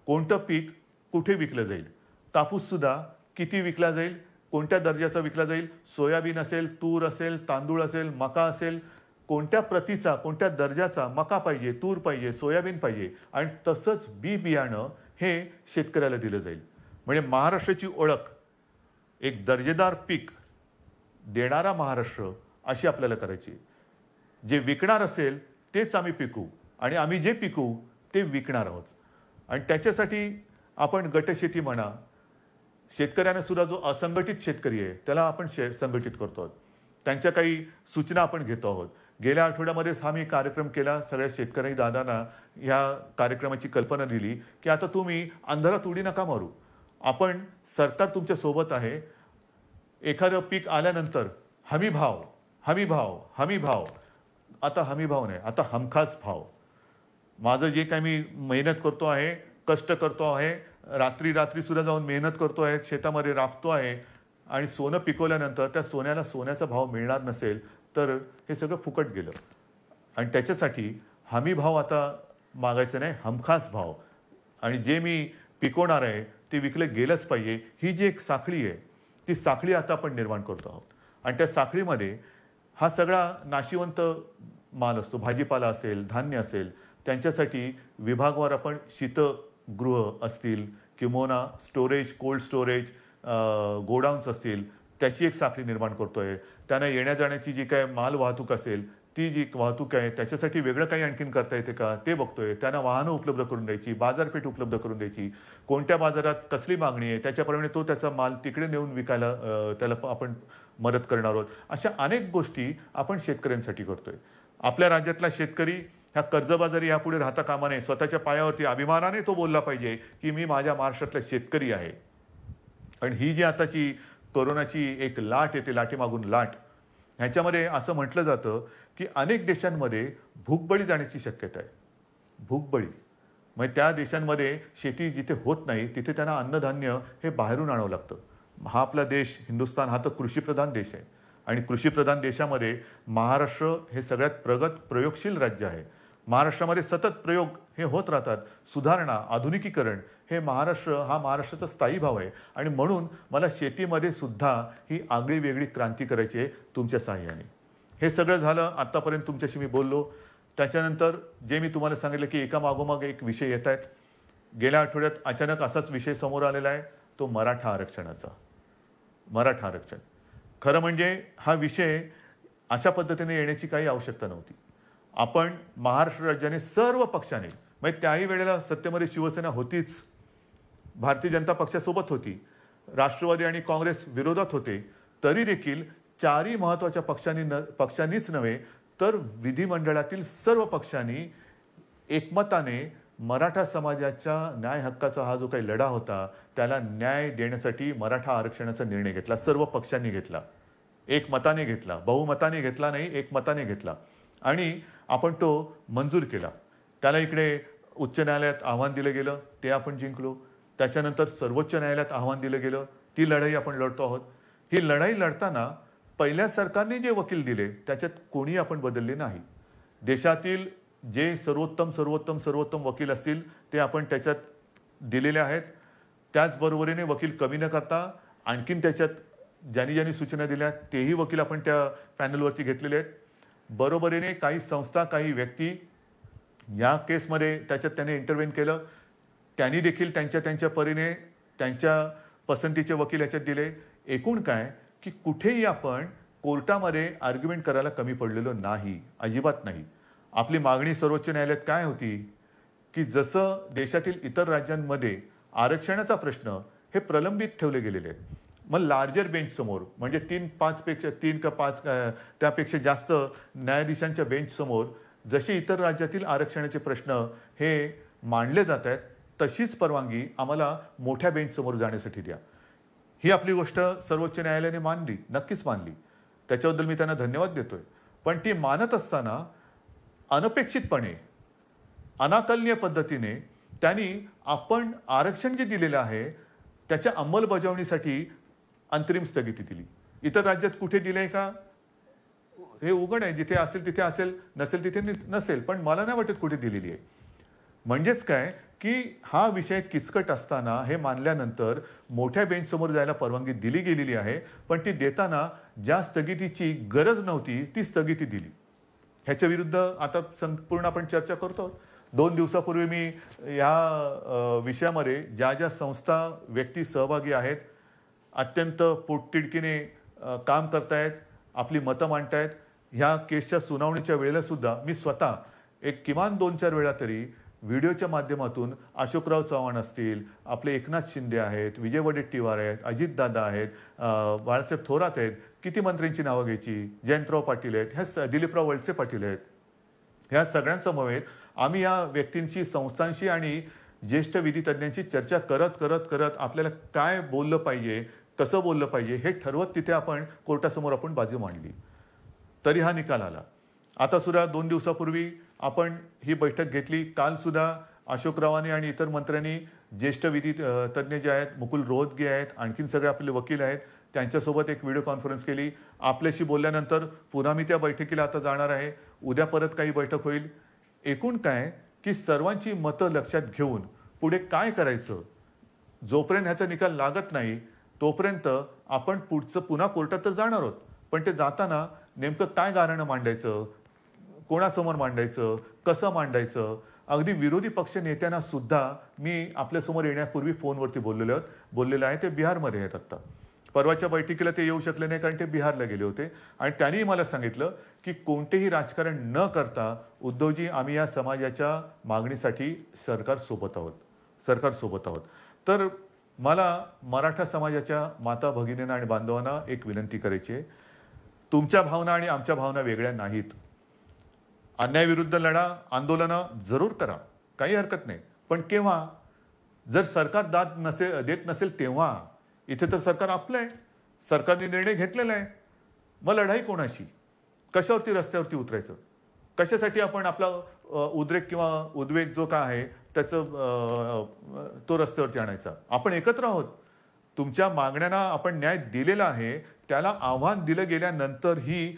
कोणतं पीक कुठे विकलं जाईल. कापूससुद्धा किती विकला जाईल, कोणत्या दर्जाचा विकला जाईल, सोयाबीन असेल, तूर असेल, तांदूळ असेल, मका असेल, कोणत्या प्रतीचा, कोणत्या दर्जाचा मका पाहिजे, तूर पाहिजे, सोयाबीन पाहिजे. आणि तसंच बी बियाणं हे शेतकऱ्याला दिलं जाईल. म्हणजे महाराष्ट्राची ओळख एक दर्जेदार पीक देणारा महाराष्ट्र अशी आपल्याला करायची. जे विकणार असेल तेच आम्ही पिकू आणि आम्ही जे पिकू ते विकणार आहोत. आणि त्याच्यासाठी आपण गटशेती म्हणा, शेतकऱ्यांना सुद्धा जो असंघटित शेतकरी आहे त्याला आपण संघटित करतो आहोत. त्यांच्या काही सूचना आपण घेतो आहोत. गेल्या आठवड्यामध्येच हा मी कार्यक्रम केला. सगळ्या शेतकरी दादांना ह्या कार्यक्रमाची कल्पना दिली की आता तुम्ही अंधारात उडी नका मारू. आपण, सरकार तुमच्या सोबत आहे. एखादं पीक आल्यानंतर हमी भाव, हमी भाव, हमी भाव. आता हमी भाव नाही, आता हमखास भाव. माझं जे काही मी मेहनत करतो आहे, कष्ट करतो आहे, रात्री सुद्धा जाऊन मेहनत करतो आहे, शेतामध्ये राबतो आहे आणि सोनं पिकवल्यानंतर त्या सोन्याला सोन्याचा भाव मिळणार नसेल तर हे सगळं फुकट गेलं. आणि त्याच्यासाठी हमी भाव आता मागायचं नाही, हमखास भाव. आणि जे मी पिकवणार आहे ते विकलं गेलंच पाहिजे. ही जी एक साखळी आहे ती साखळी आता आपण निर्माण करतो आहोत. आणि त्या साखळीमध्ये हा सगळा नाशिवंत माल असतो, भाजीपाला असेल, धान्य असेल, त्यांच्यासाठी विभागवार आपण शीतगृह असतील किंवा स्टोरेज, कोल्ड स्टोरेज, गोडाऊन्स असतील, त्याची एक साखळी निर्माण करतोय. त्यांना येण्या जाण्याची जी काय माल वाहतूक असेल ती जी वाहतूक आहे त्याच्यासाठी वेगळं काही आणखीन करता येते का ते बघतोय. त्यांना वाहनं उपलब्ध करून द्यायची, बाजारपेठ उपलब्ध करून द्यायची, कोणत्या बाजारात कसली मागणी आहे त्याच्याप्रमाणे तो त्याचा माल तिकडे नेऊन विकायला त्याला आपण मदत करणार आहोत. अशा अनेक गोष्टी आपण शेतकऱ्यांसाठी करतोय. आपल्या राज्यातला शेतकरी ह्या कर्जबाजारी यापुढे राहता कामा नये. स्वतःच्या पायावरती अभिमानाने तो बोलला पाहिजे की मी माझ्या महाराष्ट्रातला शेतकरी आहे. आणि ही जी आताची कोरोनाची एक लाट येते, लाटेमागून लाट, ह्याच्यामध्ये असं म्हटलं जातं की अनेक देशांमध्ये भूकबळी जाण्याची शक्यता आहे. भूकबळी म्हणजे त्या देशांमध्ये शेती जिथे होत नाही तिथे त्यांना अन्नधान्य हे बाहेरून आणावं लागतं. हा आपला देश हिंदुस्थान हा तर कृषीप्रधान देश आहे. आणि कृषीप्रधान देशामध्ये महाराष्ट्र हे सगळ्यात प्रगत प्रयोगशील राज्य आहे. महाराष्ट्रामध्ये सतत प्रयोग हे होत राहतात. सुधारणा, आधुनिकीकरण हे हा महाराष्ट्राचा स्थायी भाव आहे. आणि म्हणून मला शेतीमध्ये सुद्धा ही आगळी वेगळी क्रांती करायची आहे तुमच्या साहाय्याने. हे सगळं झालं, आत्तापर्यंत तुमच्याशी मी बोललो. त्याच्यानंतर जे मी तुम्हाला सांगितलं की एका मागोमाग एक विषय येत आहेत. गेल्या आठवड्यात अचानक असाच विषय समोर आलेला आहे, तो मराठा आरक्षणाचा. मराठा आरक्षण खरं म्हणजे हा विषय अशा पद्धतीने येण्याची काही आवश्यकता नव्हती. आपण महाराष्ट्र राज्याने सर्व पक्षाने, म्हणजे त्याही वेळेला सत्तेमध्ये शिवसेना होतीच, भारतीय जनता पक्षासोबत होती, राष्ट्रवादी आणि काँग्रेस विरोधात होते, तरी देखील चारही महत्त्वाच्या पक्षांनीच नव्हे तर विधिमंडळातील सर्व पक्षांनी एकमताने मराठा समाजाच्या न्याय हक्काचा हा जो काही लढा होता त्याला न्याय देण्यासाठी मराठा आरक्षणाचा निर्णय घेतला. सर्व पक्षांनी घेतला. एक मताने घेतला, बहुमताने घेतला नाही, एक मताने घेतला आणि आपण तो मंजूर केला. त्याला इकडे उच्च न्यायालयात आव्हान दिलं गेलं, ते आपण जिंकलो. त्याच्यानंतर सर्वोच्च न्यायालयात आव्हान दिलं गेलं, ती लढाई आपण लढतो आहोत. ही लढाई लढताना पहिल्या सरकारने जे वकील दिले त्याच्यात कोणी आपण बदलले नाही. देशातील जे सर्वोत्तम वकील असतील ते आपण त्याच्यात दिलेले आहेत. त्याचबरोबरीने वकील कमी न करता आणखीन त्याच्यात ज्यांनी सूचना दिल्या तेही वकील आपण त्या पॅनलवरती घेतलेले आहेत. बरोबरीने काही संस्था, काही व्यक्ती या केसमध्ये त्याच्यात त्याने इंटरव्हेन केलं. त्यांनी देखील त्यांच्या परीने त्यांच्या पसंतीचे वकील याच्यात दिले. एकूण काय की कुठेही आपण कोर्टामध्ये आर्ग्युमेंट करायला कमी पडलेलो नाही, अजिबात नाही. आपली मागणी सर्वोच्च न्यायालयात काय होती की जसं देशातील इतर राज्यांमध्ये आरक्षणाचा प्रश्न हे प्रलंबित ठेवले गेलेले आहेत, मग लार्जर बेंच समोर म्हणजे 3 का 5 त्यापेक्षा जास्त न्यायाधीशांच्या बेंच समोर जसे इतर राज्यातील आरक्षणाचे प्रश्न हे मांडले जात आहेत तशीच परवानगी आम्हाला मोठ्या बेंच समोर जाण्यासाठी द्या. ही आपली गोष्ट सर्वोच्च न्यायालयाने मानली, नक्कीच मानली. त्याच्याबद्दल मी त्यांना धन्यवाद देतोय. पण ती मानत असताना अनपेक्षितपणे, अनाकलनीय पद्धतीने त्यांनी आपण आरक्षण जे दिलेलं आहे त्याच्या अंमलबजावणीसाठी अंतरिम स्थगिती दिली. इतर राज्यात कुठे दिलंय का हे उघड आहे. जिथे असेल तिथे असेल, नसेल तिथे नसेल, पण मला नाही वाटत कुठे दिलेली आहे. म्हणजेच काय की हा विषय किचकट असताना हे मानल्यानंतर मोठ्या बेंच समोर जायला परवानगी दिली गेलेली आहे, पण ती देताना ज्या स्थगितीची गरज नव्हती ती स्थगिती दिली. ह्याच्या विरुद्ध आता संपूर्ण आपण चर्चा करतो. 2 दिवसापूर्वी मी या विषयामध्ये ज्या संस्था, व्यक्ती सहभागी आहेत, अत्यंत पोटतिडकीने काम करतायत, आपली मतं मांडतायत, ह्या केसच्या सुनावणीच्या वेळेला सुद्धा मी स्वतः एक किमान 2-4 वेळा तरी व्हिडिओच्या माध्यमातून अशोकराव चव्हाण असतील, आपले एकनाथ शिंदे आहेत, विजय वडेट्टीवार आहेत, अजितदादा आहेत, बाळासाहेब थोरात आहेत, किती मंत्र्यांची नावं घ्यायची, जयंतराव पाटील आहेत, ह्या दिलीपराव वळसे पाटील आहेत, ह्या सगळ्यांसमवेत आम्ही या व्यक्तींशी, संस्थांशी आणि ज्येष्ठ विधितज्ञांची चर्चा करत आपल्याला काय बोललं पाहिजे, कसं बोललं पाहिजे हे ठरवत तिथे आपण कोर्टासमोर आपण बाजू मांडली. तरी हा निकाल आला. आता सुद्धा 2 दिवसापूर्वी आपण ही बैठक घेतली. काल सुद्धा अशोकरावांनी आणि इतर मंत्र्यांनी, ज्येष्ठ विधी तज्ज्ञ जे आहेत, मुकुल रोहतगी आहेत, आणखीन सगळे आपले वकील आहेत, त्यांच्यासोबत एक व्हिडिओ कॉन्फरन्स केली. आपल्याशी बोलल्यानंतर पुन्हा मी त्या बैठकीला आता जाणार आहे. उद्या परत काही बैठक होईल. एकूण काय की सर्वांची मतं लक्षात घेऊन पुढे काय करायचं, जोपर्यंत ह्याचा निकाल लागत नाही तोपर्यंत आपण पुन्हा कोर्टात तर जाणार आहोत, पण ते जाताना नेमकं काय गाऱ्हाणं मांडायचं, कोणासमोर मांडायचं, कसं मांडायचं, अगदी विरोधी पक्ष नेत्यांना सुद्धा मी आपल्यासमोर येण्यापूर्वी फोनवरती बोललेलं आहे. ते बिहारमध्ये आहेत आत्ता. परवाच्या बैठकीला ते येऊ शकले नाही कारण ते बिहारला गेले होते आणि त्यांनी मला सांगितलं की कोणतेही राजकारण न करता उद्धवजी आम्ही या समाजाच्या मागणीसाठी सरकारसोबत आहोत. तर मला मराठा समाजाच्या माता भगिनींना आणि बांधवांना एक विनंती करायची आहे. तुमच्या भावना आणि आमच्या भावना वेगळ्या नाहीत. अन्यायाविरुद्ध लढा, आंदोलनं जरूर करा, काही हरकत नाही. पण केव्हा, जर सरकार देत नसेल तेव्हा. इथे तर सरकार आपलं आहे, सरकारने निर्णय घेतलेला आहे. मग लढाई कोणाशी, कशावरती रस्त्यावरती उतरायचं, कशासाठी आपण आपला उद्रेक किंवा उद्वेग जो काय आहे त्याचं तो रस्त्यावरती आणायचा. आपण एकत्र आहोत. तुमच्या मागण्यांना आपण न्याय दिलेला आहे. त्याला आव्हान दिलं गेल्यानंतर ही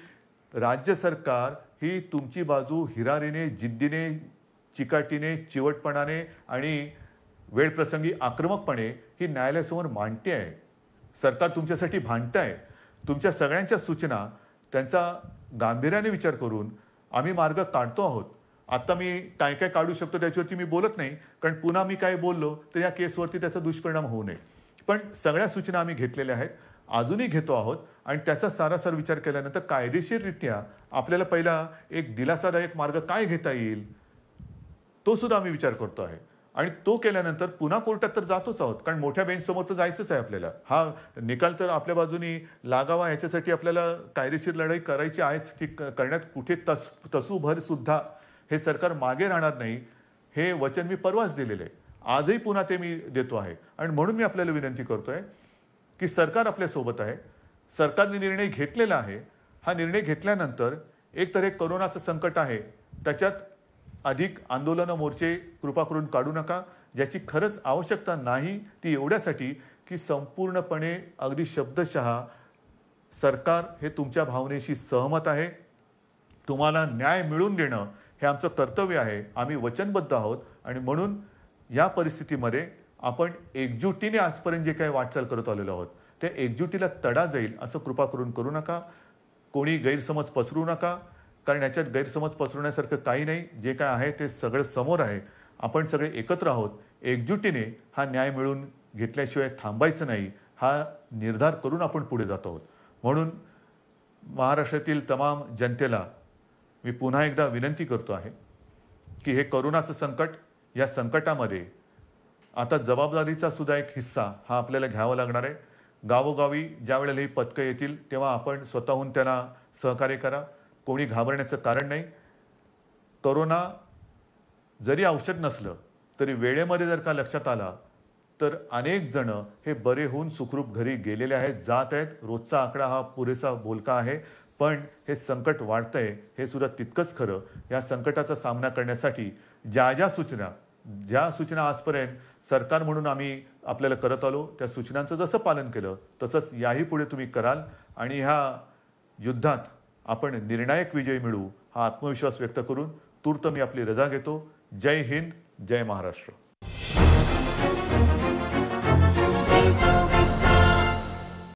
राज्य सरकार ही तुमची बाजू हिरारीने, जिद्दीने, चिकाटीने, चिवटपणाने आणि वेळप्रसंगी आक्रमकपणे ही न्यायालयासमोर मांडते आहे. सरकार तुमच्यासाठी भांडत आहे. तुमच्या सगळ्यांच्या सूचना त्यांचा गांभीर्याने विचार करून आम्ही मार्ग काढतो आहोत. आता मी काय काय काढू शकतो त्याच्यावरती मी बोलत नाही, कारण पुन्हा मी काय बोललो तर या केसवरती त्याचा दुष्परिणाम होऊ नये. पण सगळ्या सूचना आम्ही घेतलेल्या आहेत, अजूनही घेतो आहोत आणि त्याचा सारासार विचार केल्यानंतर कायदेशीररित्या आपल्याला पहिला एक दिलासादायक मार्ग काय घेता येईल तो सुद्धा आम्ही विचार करतो आहे. आणि तो केल्यानंतर पुन्हा कोर्टात तर जातोच आहोत, कारण मोठ्या बेंच समोर तर जायचंच आहे आपल्याला. हा निकाल तर आपल्या बाजूनी लागावा ह्याच्यासाठी आपल्याला कायदेशीर लढाई करायची आहेच. ती करण्यात कुठे तसूभर सुद्धा हे सरकार मागे राहणार नाही, हे वचन मी परवाच दिलेलं आहे. आजही पुन्हा ते मी देतो आहे. आणि म्हणून मी आपल्याला विनंती करतोय की सरकार आपल्यासोबत आहे. सरकारने निर्णय घेतलेला आहे. हा निर्णय घेतल्यानंतर एक तर हे कोरोनाचं संकट आहे, त्याच्यात अधिक आंदोलनं, मोर्चे कृपा करून काढू नका. ज्याची खरंच आवश्यकता नाही ती एवढ्यासाठी की संपूर्णपणे अगदी शब्दशः सरकार हे तुमच्या भावनेशी सहमत आहे. तुम्हाला न्याय मिळवून देणं हे आमचं कर्तव्य आहे. आम्ही वचनबद्ध आहोत आणि म्हणून या परिस्थितीमध्ये आपण एकजुटीने आजपर्यंत जे काही वाटचाल करत आलेलो आहोत, त्या एकजुटीला तडा जाईल असं कृपा करून करू नका. कोणी गैरसमज पसरू नका, कारण याच्यात गैरसमज पसरवण्यासारखं काही नाही. जे काय आहे ते सगळं समोर आहे. आपण सगळे एकत्र आहोत. एकजुटीने हा न्याय मिळवून घेतल्याशिवाय थांबायचं नाही, हा निर्धार करून आपण पुढे जात आहोत. म्हणून महाराष्ट्रातील तमाम जनतेला मी पुन्हा एकदा विनंती करतो आहे की हे कोरोनाचं संकट, या संकटामध्ये आता जबाबदारीचा सुद्धा एक हिस्सा हा आपल्याला घ्यावा लागणार आहे. गावोगावी ज्या वेळेला ही पथकं येतील तेव्हा आपण स्वतःहून त्यांना सहकार्य करा. कोणी घाबरण्याचं कारण नाही. कोरोना जरी औषध नसलं तरी वेळेमध्ये जर का लक्षात आला तर अनेक जण हे बरे होऊन सुखरूप घरी गेलेले आहेत, जात आहेत. रोजचा आकडा हा पुरेसा बोलका आहे, पण हे संकट वाढतंय हे सुद्धा तितकंच खरं. या संकटाचा सामना करण्यासाठी ज्या सूचना आजपर्यंत सरकार म्हणून आम्ही आपल्याला करत आलो, त्या सूचनांचं जसं पालन केलं तसंच याही पुढे तुम्ही कराल आणि ह्या युद्धात आपण निर्णायक विजय मिळवू हा आत्मविश्वास व्यक्त करून तूर्त मी आपली रजा घेतो. जय हिंद, जय महाराष्ट्र.